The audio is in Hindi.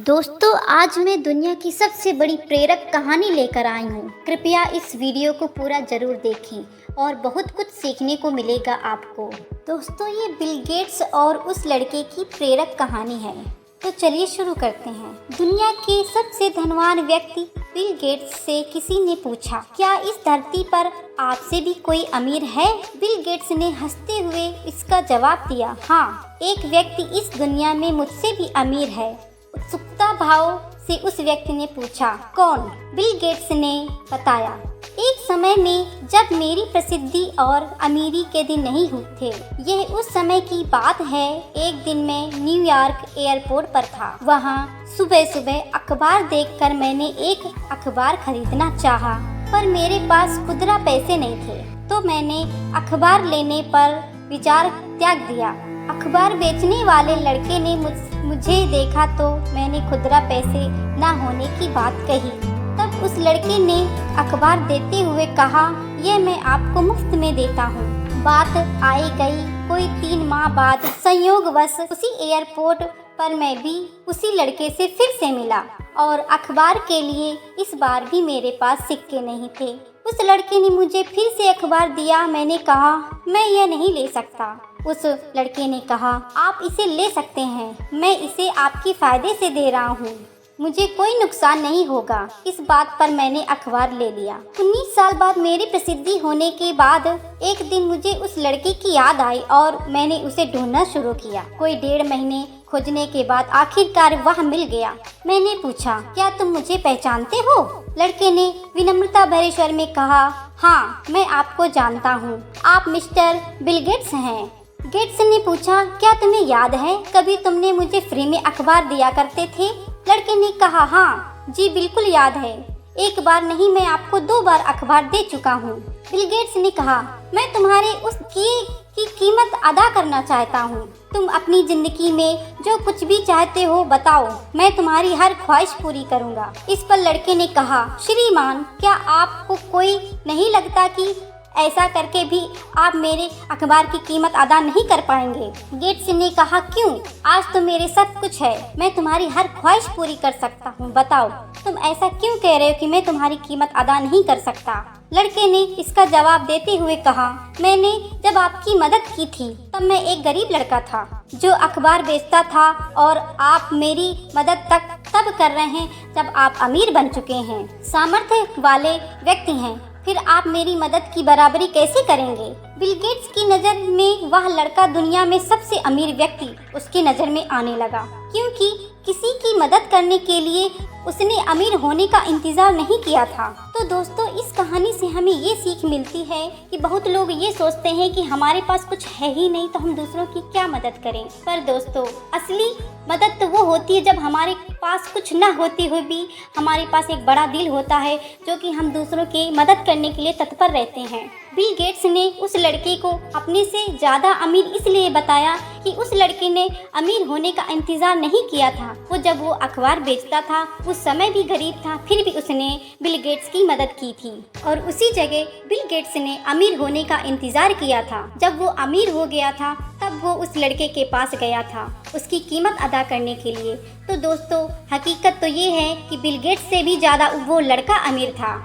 दोस्तों, आज मैं दुनिया की सबसे बड़ी प्रेरक कहानी लेकर आई हूँ। कृपया इस वीडियो को पूरा जरूर देखें और बहुत कुछ सीखने को मिलेगा आपको। दोस्तों, ये बिल गेट्स और उस लड़के की प्रेरक कहानी है। तो चलिए शुरू करते हैं। दुनिया के सबसे धनवान व्यक्ति बिल गेट्स से किसी ने पूछा, क्या इस धरती पर आपसे भी कोई अमीर है? बिल गेट्स ने हंसते हुए इसका जवाब दिया, हाँ, एक व्यक्ति इस दुनिया में मुझसे भी अमीर है। उत्सुकता भाव से उस व्यक्ति ने पूछा, कौन? बिल गेट्स ने बताया, एक समय में जब मेरी प्रसिद्धि और अमीरी के दिन नहीं हुए थे। यह उस समय की बात है। एक दिन मैं न्यूयॉर्क एयरपोर्ट पर था। वहाँ सुबह सुबह अखबार देखकर मैंने एक अखबार खरीदना चाहा, पर मेरे पास खुदरा पैसे नहीं थे, तो मैंने अखबार लेने पर विचार त्याग दिया। अखबार बेचने वाले लड़के ने मुझे देखा तो मैंने खुदरा पैसे न होने की बात कही। तब उस लड़के ने अखबार देते हुए कहा, यह मैं आपको मुफ्त में देता हूँ। बात आई गई। कोई 3 माह बाद संयोगवश उसी एयरपोर्ट पर मैं भी उसी लड़के से फिर से मिला और अखबार के लिए इस बार भी मेरे पास सिक्के नहीं थे। उस लड़के ने मुझे फिर से अखबार दिया। मैंने कहा, मैं यह नहीं ले सकता। उस लड़के ने कहा, आप इसे ले सकते हैं, मैं इसे आपके फायदे से दे रहा हूँ, मुझे कोई नुकसान नहीं होगा। इस बात पर मैंने अखबार ले लिया। 19 साल बाद मेरी प्रसिद्धि होने के बाद एक दिन मुझे उस लड़के की याद आई और मैंने उसे ढूंढना शुरू किया। कोई 1.5 महीने खोजने के बाद आखिरकार वह मिल गया। मैंने पूछा, क्या तुम मुझे पहचानते हो? लड़के ने विनम्रता भरे स्वर में कहा, हाँ, मैं आपको जानता हूँ, आप मिस्टर बिल गेट्स हैं। गेट्स ने पूछा, क्या तुम्हें याद है कभी तुमने मुझे फ्री में अखबार दिया करते थे? लड़के ने कहा, हाँ जी, बिल्कुल याद है। एक बार नहीं, मैं आपको 2 बार अखबार दे चुका हूँ। बिल गेट्स ने कहा, मैं तुम्हारे उस किए की कीमत अदा करना चाहता हूँ। तुम अपनी जिंदगी में जो कुछ भी चाहते हो बताओ, मैं तुम्हारी हर ख्वाहिश पूरी करूँगा। इस पर लड़के ने कहा, श्रीमान, क्या आपको कोई नहीं लगता कि ऐसा करके भी आप मेरे अखबार की कीमत अदा नहीं कर पाएंगे? गेट्स ने कहा, क्यों? आज तो मेरे सब कुछ है, मैं तुम्हारी हर ख्वाहिश पूरी कर सकता हूँ। बताओ, तुम ऐसा क्यों कह रहे हो कि मैं तुम्हारी कीमत अदा नहीं कर सकता? लड़के ने इसका जवाब देते हुए कहा, मैंने जब आपकी मदद की थी तब मैं एक गरीब लड़का था जो अखबार बेचता था, और आप मेरी मदद तब कर रहे हैं जब आप अमीर बन चुके हैं, सामर्थ्य वाले व्यक्ति हैं, फिर आप मेरी मदद की बराबरी कैसे करेंगे? बिल गेट्स की नज़र में वह लड़का दुनिया में सबसे अमीर व्यक्ति उसकी नज़र में आने लगा, क्योंकि किसी की मदद करने के लिए उसने अमीर होने का इंतज़ार नहीं किया था। तो दोस्तों, इस कहानी से हमें ये सीख मिलती है कि बहुत लोग ये सोचते हैं कि हमारे पास कुछ है ही नहीं तो हम दूसरों की क्या मदद करें। पर दोस्तों, असली मदद तो वो होती है जब हमारे पास कुछ ना होती हुई भी हमारे पास एक बड़ा दिल होता है, जो कि हम दूसरों की मदद करने के लिए तत्पर रहते हैं। बिल गेट्स ने उस लड़के को अपने से ज़्यादा अमीर इसलिए बताया कि उस लड़के ने अमीर होने का इंतज़ार नहीं किया था। जब वो अखबार बेचता था उस समय भी गरीब था, फिर भी उसने बिल गेट्स की मदद की थी। और उसी जगह बिल गेट्स ने अमीर होने का इंतज़ार किया था। जब वो अमीर हो गया था तब वो उस लड़के के पास गया था उसकी कीमत अदा करने के लिए। तो दोस्तों, हकीकत तो ये है कि बिल गेट्स से भी ज़्यादा वो लड़का अमीर था।